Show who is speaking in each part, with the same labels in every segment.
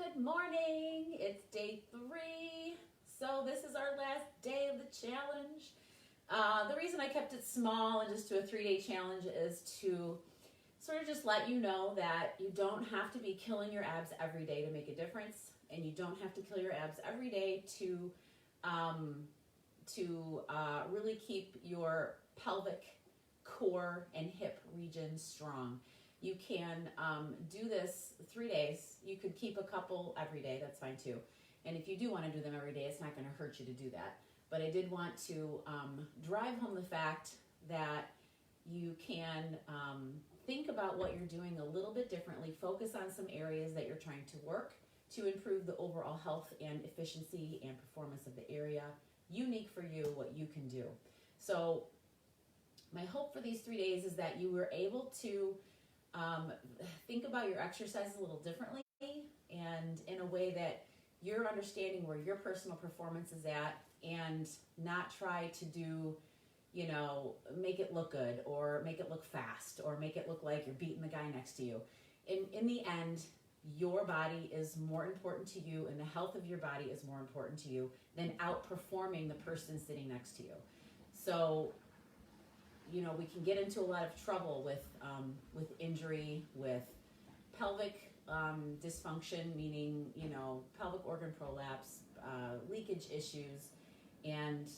Speaker 1: Good morning. It's day 3. So this is our last day of the challenge. The reason I kept it small and just do a 3-day challenge is to sort of just let you know that you don't have to be killing your abs every day to make a difference, and you don't have to kill your abs every day to really keep your pelvic core and hip region strong. You can do this 3 days. You could keep a couple every day, that's fine too. And if you do want to do them every day, it's not going to hurt you to do that. But I did want to drive home the fact that you can think about what you're doing a little bit differently, focus on some areas that you're trying to work to improve the overall health and efficiency and performance of the area, unique for you, what you can do. So my hope for these 3 days is that you were able to think about your exercises a little differently and in a way that you're understanding where your personal performance is at, and not try to do, make it look good or make it look fast or make it look like you're beating the guy next to you. In the end, your body is more important to you, and the health of your body is more important to you than outperforming the person sitting next to you. So we can get into a lot of trouble with injury, with pelvic dysfunction, meaning, pelvic organ prolapse, leakage issues. And,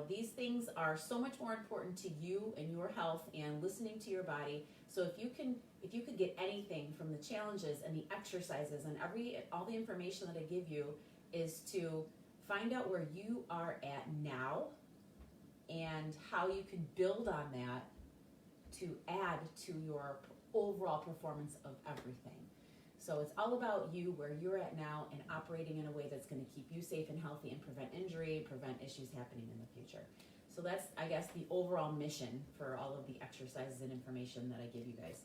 Speaker 1: these things are so much more important to you and your health and listening to your body. So if you could get anything from the challenges and the exercises and all the information that I give you, is to find out where you are at now and how you can build on that to add to your overall performance of everything. So it's all about you, where you're at now, and operating in a way that's going to keep you safe and healthy and prevent injury, prevent issues happening in the future. So that's, I guess, the overall mission for all of the exercises and information that I give you guys.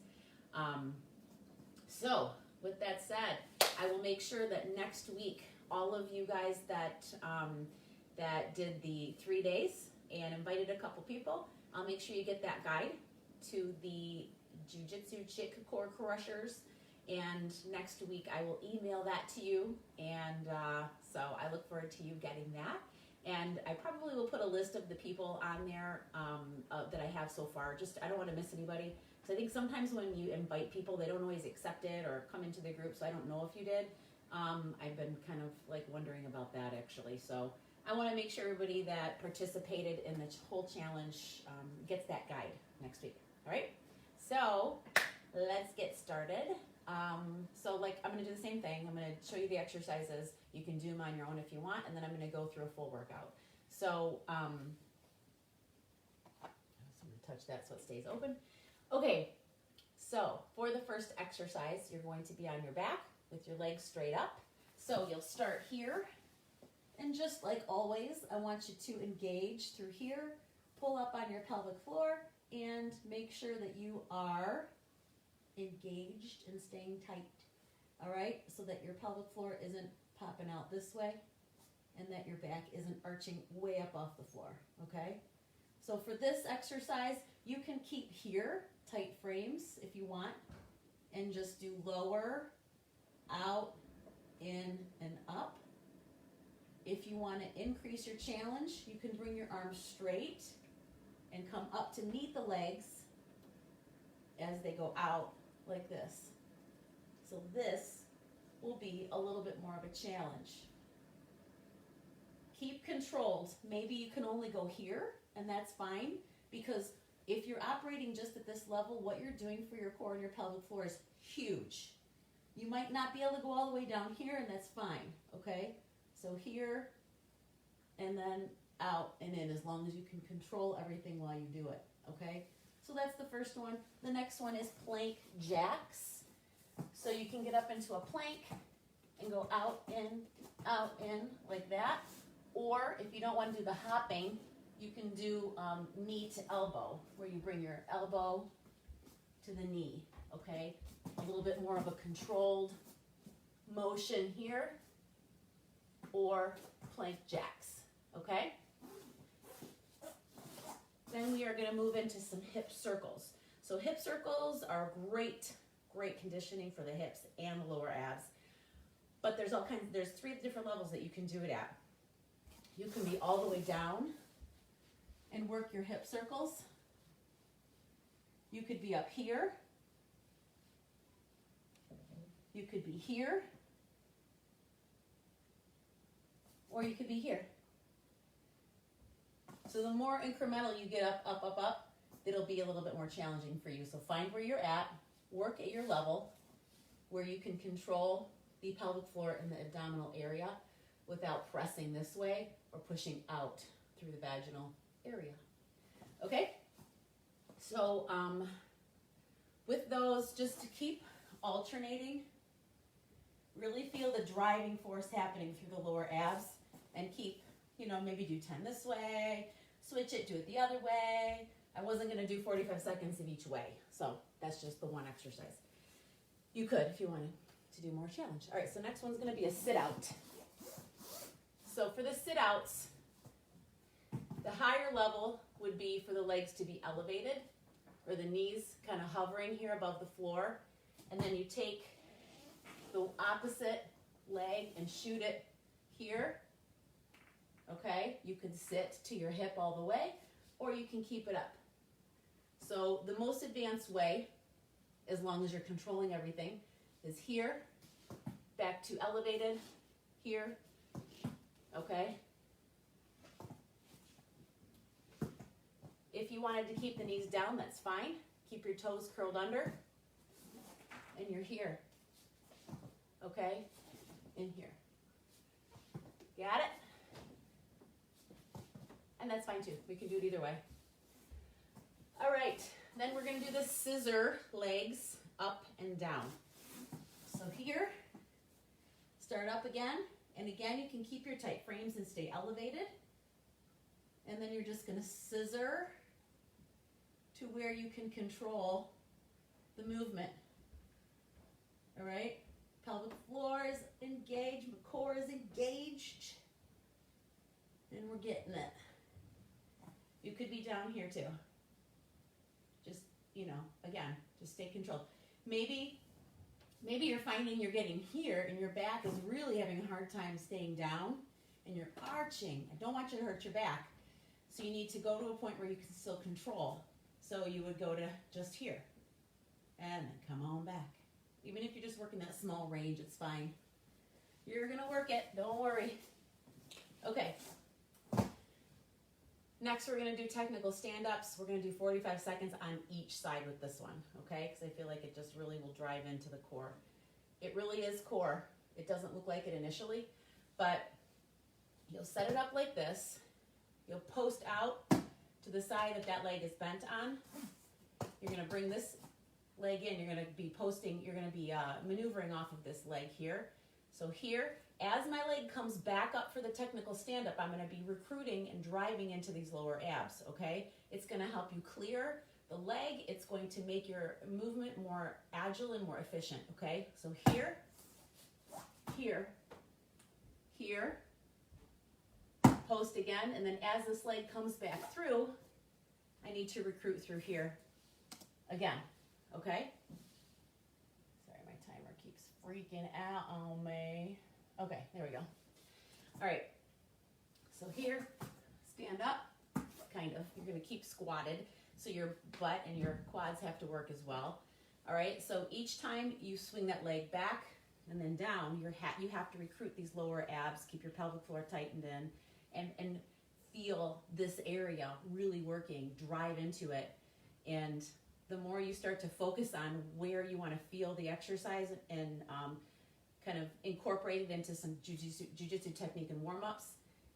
Speaker 1: So with that said, I will make sure that next week, all of you guys that did the 3 days and invited a couple people, I'll make sure you get that guide to the Jiu-Jitsu Chick Core Crushers, and next week I will email that to you, and so I look forward to you getting that. And I probably will put a list of the people on there that I have so far. I don't want to miss anybody, because I think sometimes when you invite people, they don't always accept it or come into the group, so I don't know if you did. I've been kind of wondering about that actually, so I want to make sure everybody that participated in the whole challenge gets that guide next week. All right, so let's get started. So I'm going to do the same thing. I'm going to show you the exercises. You can do them on your own if you want, and then I'm going to go through a full workout. So I'm going to touch that so it stays open. Okay, so for the first exercise, you're going to be on your back with your legs straight up. So you'll start here. And just like always, I want you to engage through here, pull up on your pelvic floor, and make sure that you are engaged and staying tight, all right? So that your pelvic floor isn't popping out this way and that your back isn't arching way up off the floor, okay? So for this exercise, you can keep here, tight frames if you want, and just do lower, out, in, and up. If you want to increase your challenge, you can bring your arms straight and come up to meet the legs as they go out like this. So this will be a little bit more of a challenge. Keep controlled. Maybe you can only go here, and that's fine, because if you're operating just at this level, what you're doing for your core and your pelvic floor is huge. You might not be able to go all the way down here, and that's fine, okay? So here, and then out and in, as long as you can control everything while you do it, okay? So that's the first one. The next one is plank jacks. So you can get up into a plank and go out, in, like that. Or if you don't want to do the hopping, you can do knee to elbow, where you bring your elbow to the knee, okay? A little bit more of a controlled motion here. Or plank jacks, okay? Then we are going to move into some hip circles. So hip circles are great conditioning for the hips and the lower abs. But there's 3 different levels that you can do it at. You can be all the way down and work your hip circles. You could be up here. You could be here. Or you could be here. So the more incremental you get up, it'll be a little bit more challenging for you. So find where you're at, work at your level, where you can control the pelvic floor and the abdominal area without pressing this way or pushing out through the vaginal area. Okay? So with those, just to keep alternating, really feel the driving force happening through the lower abs, and keep, maybe do 10 this way, switch it, do it the other way. I wasn't going to do 45 seconds of each way, so that's just the one exercise. You could if you wanted to do more challenge. All right, so next one's going to be a sit-out. So for the sit-outs, the higher level would be for the legs to be elevated, or the knees kind of hovering here above the floor, and then you take the opposite leg and shoot it here. Okay, you can sit to your hip all the way, or you can keep it up. So the most advanced way, as long as you're controlling everything, is here, back to elevated, here, okay? If you wanted to keep the knees down, that's fine. Keep your toes curled under, and you're here, okay? In here. Got it? And that's fine too. We can do it either way. All right, then we're going to do the scissor legs up and down. So here, start up again, and again you can keep your tight frames and stay elevated. And then you're just going to scissor to where you can control the movement. All right, pelvic floor is engaged, the core is engaged, and we're getting it. You could be down here too. Just, again, just stay controlled. Maybe you're finding you're getting here and your back is really having a hard time staying down and you're arching. I don't want you to hurt your back. So you need to go to a point where you can still control. So you would go to just here and then come on back. Even if you're just working that small range, it's fine. You're gonna work it, don't worry. Okay. Next, we're going to do technical stand-ups. We're going to do 45 seconds on each side with this one, okay? Because I feel like it just really will drive into the core. It really is core. It doesn't look like it initially, but you'll set it up like this. You'll post out to the side that leg is bent on. You're going to bring this leg in. You're going to be maneuvering off of this leg here. So here, as my leg comes back up for the technical stand-up, I'm going to be recruiting and driving into these lower abs, okay? It's going to help you clear the leg. It's going to make your movement more agile and more efficient, okay? So here, here, here, post again, and then as this leg comes back through, I need to recruit through here again, okay? Sorry, my timer keeps freaking out on me. Okay, there we go. All right, so here, stand up, kind of. You're going to keep squatted, so your butt and your quads have to work as well. All right, so each time you swing that leg back and then down, you have to recruit these lower abs, keep your pelvic floor tightened in, and feel this area really working, drive into it. And the more you start to focus on where you want to feel the exercise and kind of incorporate it into some jiu-jitsu technique and warm-ups,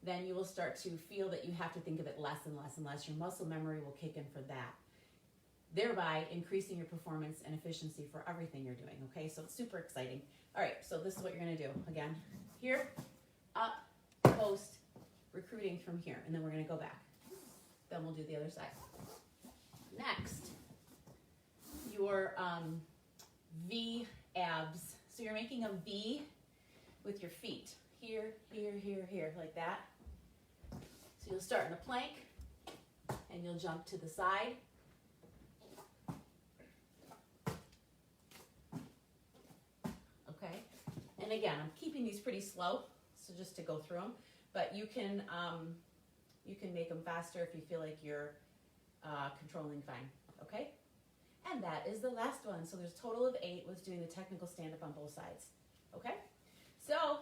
Speaker 1: then you will start to feel that you have to think of it less and less and less. Your muscle memory will kick in for that, thereby increasing your performance and efficiency for everything you're doing, okay? So it's super exciting. All right, so this is what you're gonna do. Again, here, up, post, recruiting from here, and then we're gonna go back. Then we'll do the other side. Next, your V abs. So you're making a V with your feet. Here, here, here, here, like that. So you'll start in a plank, and you'll jump to the side. Okay? And And again, I'm keeping these pretty slow, so just to go through them. But you can make them faster if you feel like you're controlling fine, okay? And that is the last one. So there's a total of 8 with doing the technical stand-up on both sides, okay? So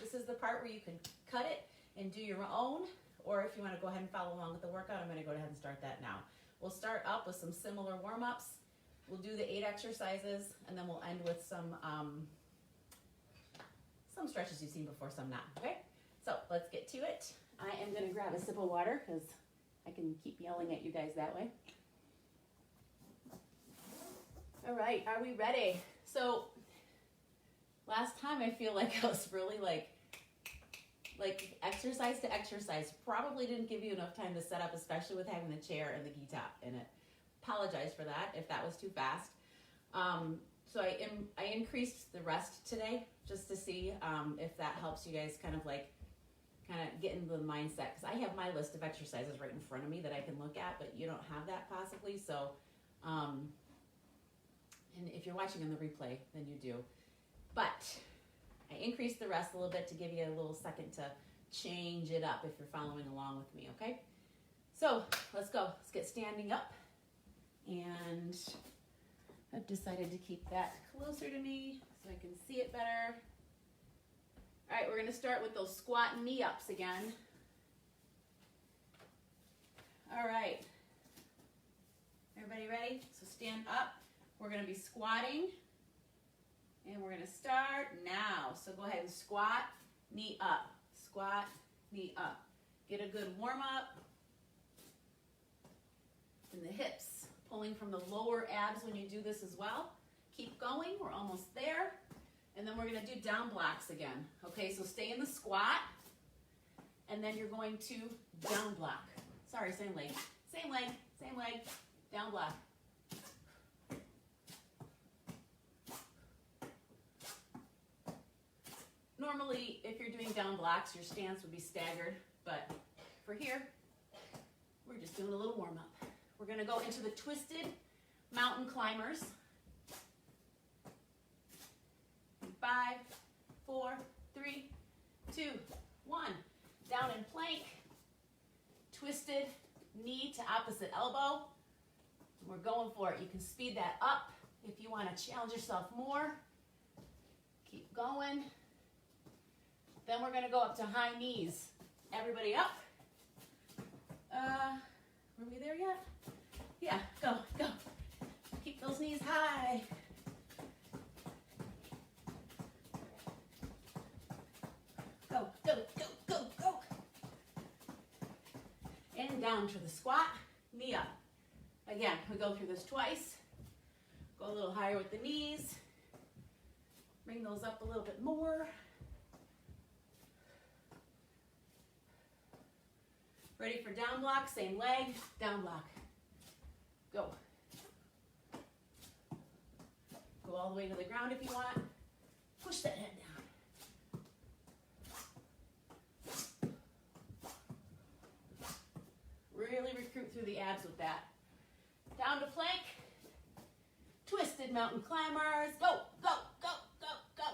Speaker 1: this is the part where you can cut it and do your own, or if you want to go ahead and follow along with the workout, I'm going to go ahead and start that now. We'll start up with some similar warm-ups. We'll do the 8 exercises, and then we'll end with some stretches you've seen before, some not, okay? So let's get to it. I am going to grab a sip of water because I can keep yelling at you guys that way. All right, are we ready? So last time I feel like I was really like exercise to exercise. Probably didn't give you enough time to set up, especially with having the chair and the gi top in it. Apologize for that if that was too fast. So I increased the rest today just to see if that helps you guys kind of get into the mindset, because I have my list of exercises right in front of me that I can look at, but you don't have that possibly. So, and if you're watching on the replay, then you do. But I increased the rest a little bit to give you a little second to change it up if you're following along with me, okay? So let's go. Let's get standing up. And I've decided to keep that closer to me so I can see it better. All right, we're going to start with those squat knee ups again. All right. Everybody ready? So stand up. We're going to be squatting. And we're going to start now. So go ahead and squat, knee up. Squat, knee up. Get a good warm up. And the hips, pulling from the lower abs when you do this as well. Keep going. We're almost there. And then we're going to do down blocks again. Okay, so stay in the squat. And then you're going to down block. Sorry, same leg. Same leg, same leg. Down block. Normally, if you're doing down blocks, your stance would be staggered. But for here, we're just doing a little warm up. We're going to go into the twisted mountain climbers. 5, 4, 3, 2, 1. Down in plank. Twisted knee to opposite elbow. We're going for it. You can speed that up if you want to challenge yourself more. Keep going. Then we're going to go up to high knees. Everybody up. Were we there yet? Yeah, go, go. Keep those knees high. Go, go, go, go, go. And down to the squat, knee up. Again, we go through this twice. Go a little higher with the knees. Bring those up a little bit more. Ready for down block, same leg, down block. Go. Go all the way to the ground if you want. Push that head down. Really recruit through the abs with that. Down to plank. Twisted mountain climbers. Go, go, go, go, go.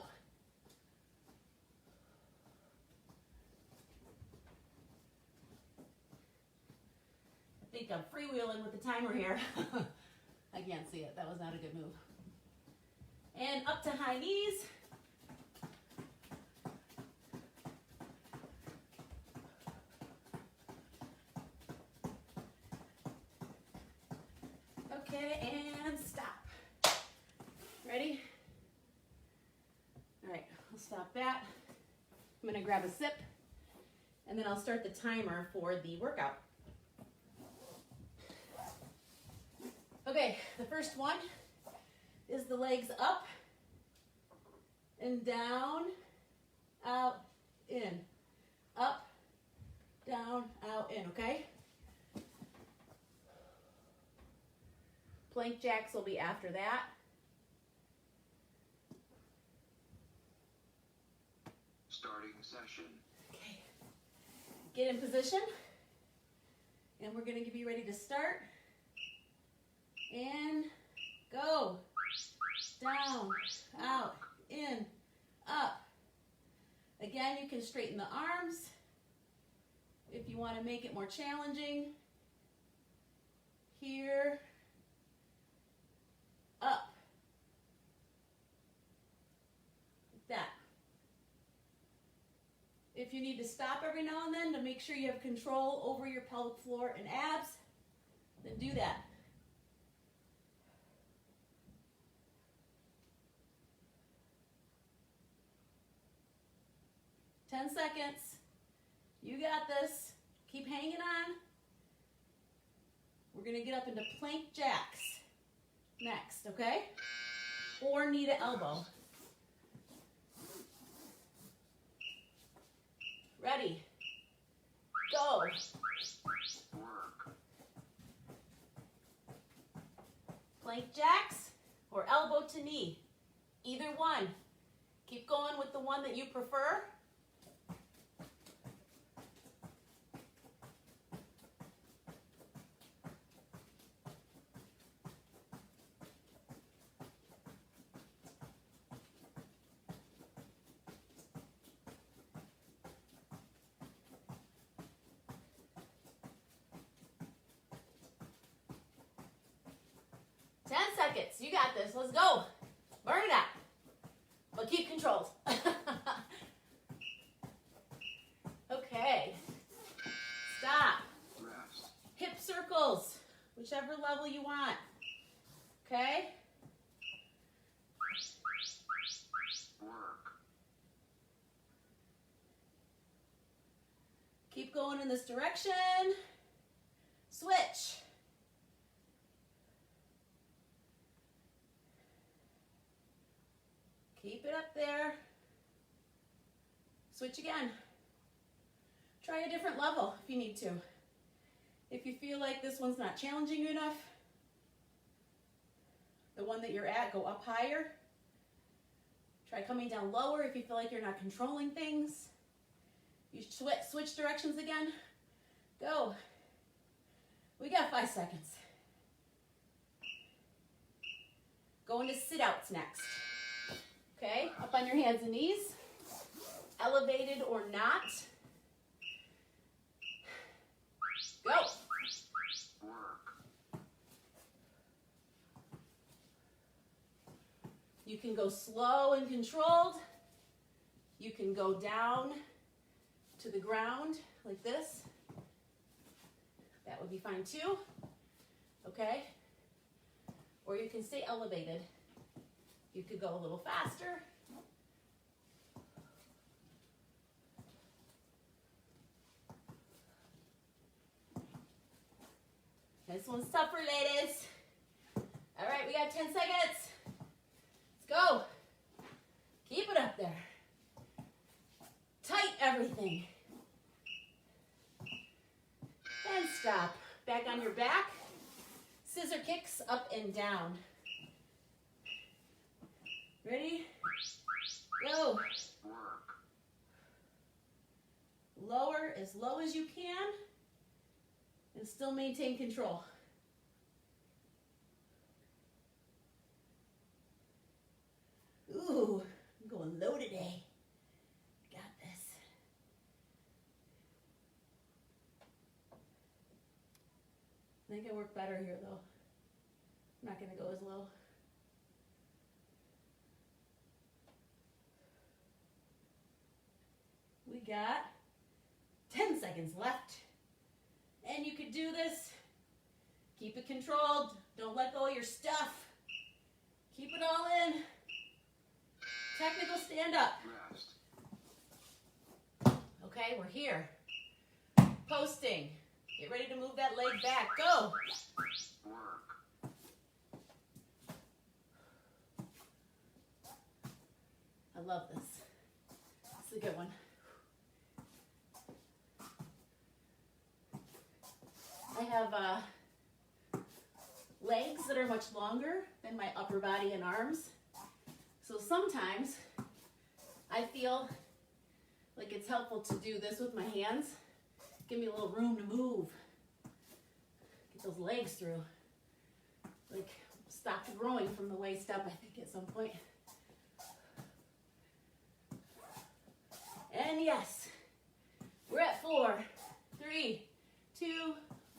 Speaker 1: I think I'm freewheeling with the timer here. I can't see it. That was not a good move. And up to high knees. Okay, and stop. Ready? All right, I'll stop that. I'm gonna grab a sip, and then I'll start the timer for the workout. Okay, the first one is the legs up and down, out, in. Up, down, out, in, okay? Plank jacks will be after that.
Speaker 2: Starting session.
Speaker 1: Okay. Get in position. And we're going to be ready to start. And go. Down, out, in, up. you can straighten the arms if you want to make it more challenging. Here, up, like that. If you need to stop every now and then to make sure you have control over your pelvic floor and abs, then do that. Ten seconds. You got this. Keep hanging on. We're going to get up into plank jacks next, okay? Or knee to elbow. Ready? Go.
Speaker 2: Work.
Speaker 1: Plank jacks or elbow to knee. Either one. Keep going with the one that you prefer. You got this. Let's go. Burn it out. But keep controlled. Okay. Stop.
Speaker 2: Rest.
Speaker 1: Hip circles. Whichever level you want. Okay?
Speaker 2: Work.
Speaker 1: Keep going in this direction. Switch. Keep it up there. Switch again. Try a different level if you need to. If you feel like this one's not challenging you enough, the one that you're at, go up higher. Try coming down lower if you feel like you're not controlling things. You switch directions again. Go. We got 5 seconds. Go into sit-outs next. Okay, up on your hands and knees, elevated or not. Go.
Speaker 2: Work.
Speaker 1: You can go slow and controlled. You can go down to the ground like this. That would be fine too. Okay? Or you can stay elevated. You could go a little faster. This one's tougher, ladies. All right, we got 10 seconds. Let's go. Keep it up there. Tight everything. And stop. Back on your back. Scissor kicks up and down. Ready? Go.
Speaker 2: Work.
Speaker 1: Lower as low as you can and still maintain control. Ooh, I'm going low today. Got this. I think I work better here though. I'm not going to go as low. We got 10 seconds left. And you could do this. Keep it controlled. Don't let go of your stuff. Keep it all in. Technical stand up.
Speaker 2: Rest.
Speaker 1: Okay, we're here. Posting. Get ready to move that leg back. Go.
Speaker 2: Work.
Speaker 1: I love this. This is a good one. I have legs that are much longer than my upper body and arms. So sometimes I feel like it's helpful to do this with my hands. Give me a little room to move. Get those legs through. Like stopped growing from the waist up, I think, at some point. And yes. We're at 4, 3, 2,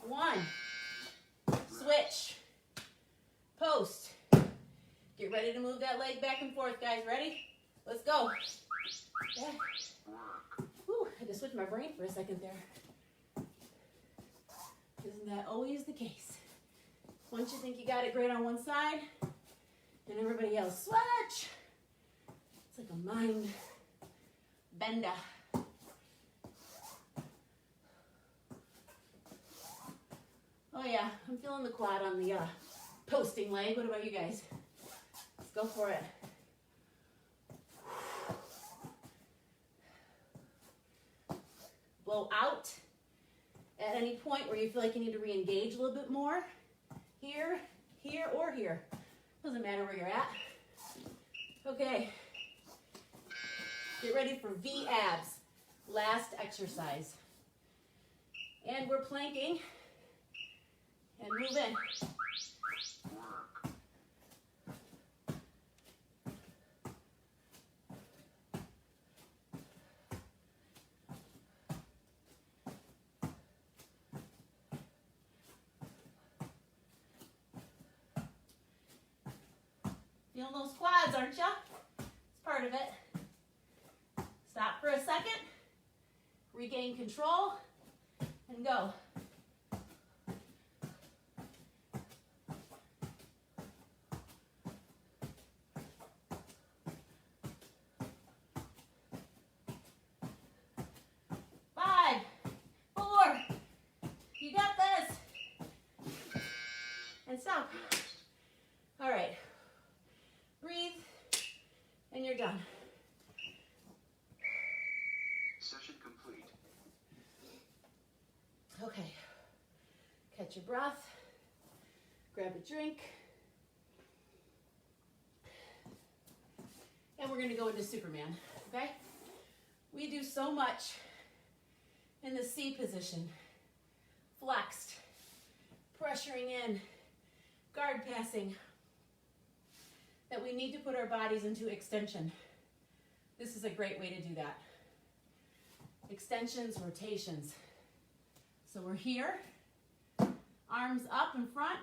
Speaker 1: 1. Switch. Post. Get ready to move that leg back and forth, guys. Ready? Let's go. Yeah. Whew, I had to switch my brain for a second there. Isn't that always the case? Once you think you got it great on one side, and everybody else switch. It's like a mind bender. Oh yeah, I'm feeling the quad on the posting leg. What about you guys? Let's go for it. Blow out at any point where you feel like you need to re-engage a little bit more. Here, here, or here. Doesn't matter where you're at. Okay. Get ready for V abs. Last exercise. And we're planking. And move in. Feeling those quads, aren't ya? It's part of it. Stop for a second. Regain control. And go. Stop. All right. Breathe, and you're done.
Speaker 2: Session complete.
Speaker 1: Okay. Catch your breath. Grab a drink. And we're going to go into Superman, okay? We do so much in the C position. Flexed, pressuring in, guard passing, that we need to put our bodies into extension. This is a great way to do that. Extensions, rotations. So we're here, arms up in front,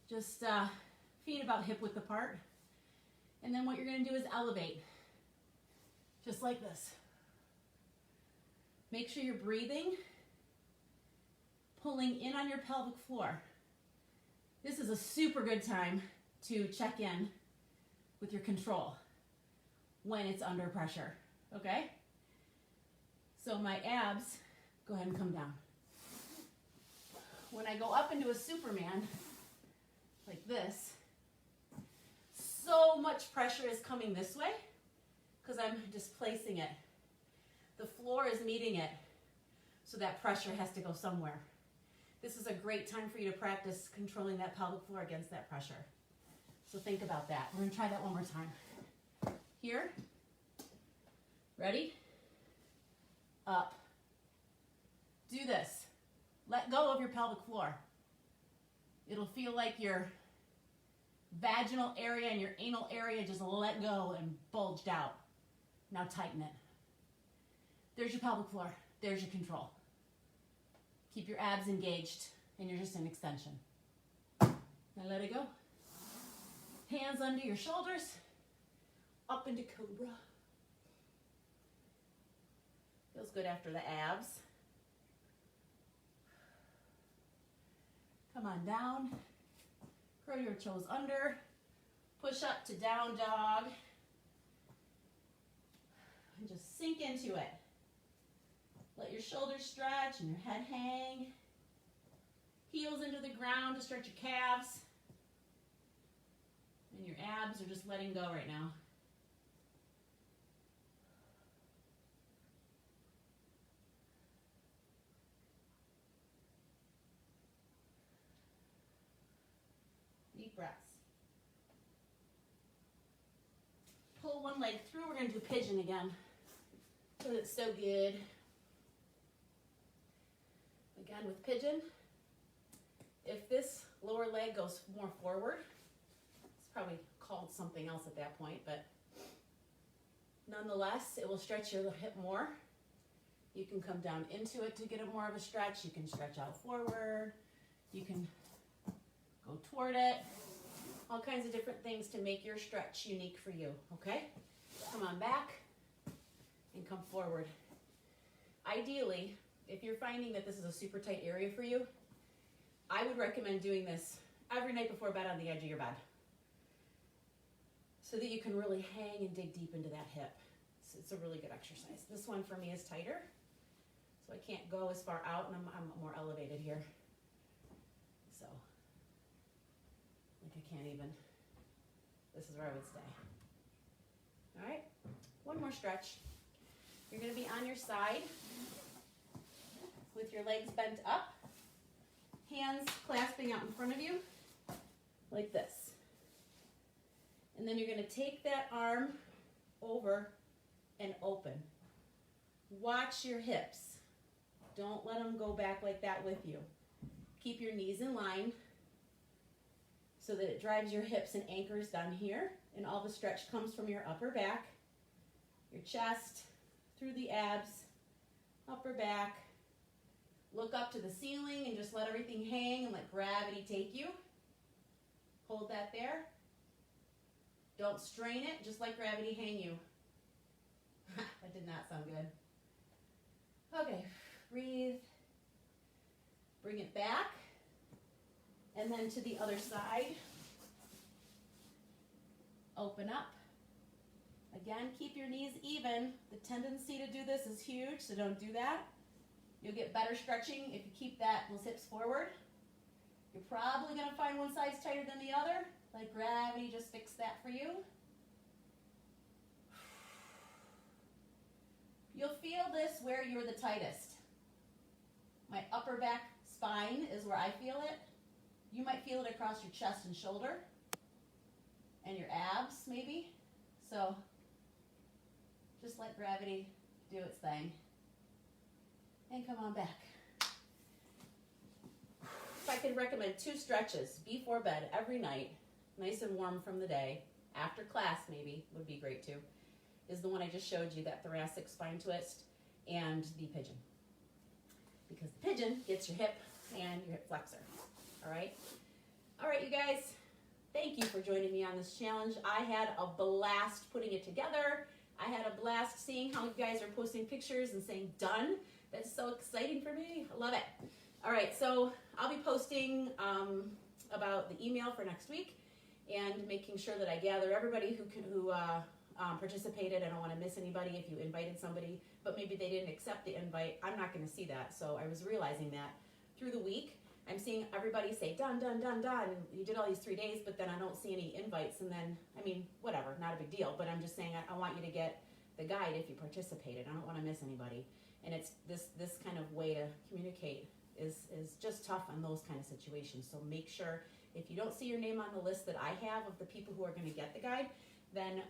Speaker 1: just feet about hip width apart. And then what you're going to do is elevate, just like this. Make sure you're breathing, pulling in on your pelvic floor. This is a super good time to check in with your control when it's under pressure, okay? So my abs, go ahead and come down. When I go up into a Superman, like this, so much pressure is coming this way because I'm displacing it. The floor is meeting it, so that pressure has to go somewhere. This is a great time for you to practice controlling that pelvic floor against that pressure. So think about that. We're going to try that one more time. Here. Ready? Up. Do this. Let go of your pelvic floor. It'll feel like your vaginal area and your anal area just let go and bulged out. Now tighten it. There's your pelvic floor. There's your control. Keep your abs engaged and you're just in extension. Now let it go. Hands under your shoulders. Up into cobra. Feels good after the abs. Come on down. Curl your toes under. Push up to down dog. And just sink into it. Let your shoulders stretch and your head hang. Heels into the ground to stretch your calves. And your abs are just letting go right now. Deep breaths. Pull one leg through. We're going to do pigeon again. So it's so good. Again with pigeon, if this lower leg goes more forward, it's probably called something else at that point, but nonetheless, it will stretch your hip more. You can come down into it to get a more of a stretch. You can stretch out forward. You can go toward it. All kinds of different things to make your stretch unique for you, okay? Come on back and come forward. Ideally, if you're finding that this is a super tight area for you, I would recommend doing this every night before bed on the edge of your bed so that you can really hang and dig deep into that hip. So it's a really good exercise. This one for me is tighter, so I can't go as far out, and I'm more elevated here. So, like I can't even, this is where I would stay. All right, one more stretch. You're gonna be on your side with your legs bent up, hands clasping out in front of you, like this. And then you're gonna take that arm over and open. Watch your hips. Don't let them go back like that with you. Keep your knees in line so that it drives your hips and anchors down here, and all the stretch comes from your upper back, your chest, through the abs, upper back. Look up to the ceiling and just let everything hang and let gravity take you. Hold that there. Don't strain it, just let gravity hang you. That did not sound good. Okay, breathe. Bring it back. And then to the other side. Open up. Again, keep your knees even. The tendency to do this is huge, so don't do that. You'll get better stretching if you keep those hips forward. You're probably going to find one side's tighter than the other. Let gravity just fix that for you. You'll feel this where you're the tightest. My upper back spine is where I feel it. You might feel it across your chest and shoulder and your abs maybe. So just let gravity do its thing. And come on back. If I could recommend 2 stretches before bed every night, nice and warm from the day, after class maybe, would be great too, is the one I just showed you, that thoracic spine twist and the pigeon. Because the pigeon gets your hip and your hip flexor, all right? All right, you guys, thank you for joining me on this challenge. I had a blast putting it together. I had a blast seeing how you guys are posting pictures and saying done. That's so exciting for me. I love it. All right, so I'll be posting about the email for next week and making sure that I gather everybody who participated. I don't want to miss anybody. If you invited somebody, but maybe they didn't accept the invite, I'm not going to see that. So I was realizing that through the week, I'm seeing everybody say done, done, done, done. And you did all these 3 days, but then I don't see any invites. And then, I mean, whatever, not a big deal. But I'm just saying I want you to get the guide if you participated. I don't want to miss anybody. And it's this kind of way to communicate is just tough on those kind of situations. So make sure if you don't see your name on the list that I have of the people who are going to get the guide, then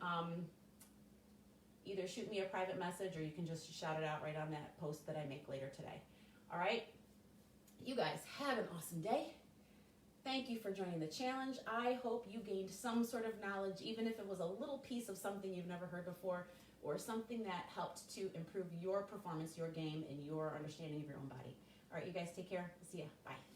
Speaker 1: either shoot me a private message or you can just shout it out right on that post that I make later today. All right? You guys have an awesome day. Thank you for joining the challenge. I hope you gained some sort of knowledge, even if it was a little piece of something you've never heard before, or something that helped to improve your performance, your game, and your understanding of your own body. All right, you guys take care. See ya. Bye.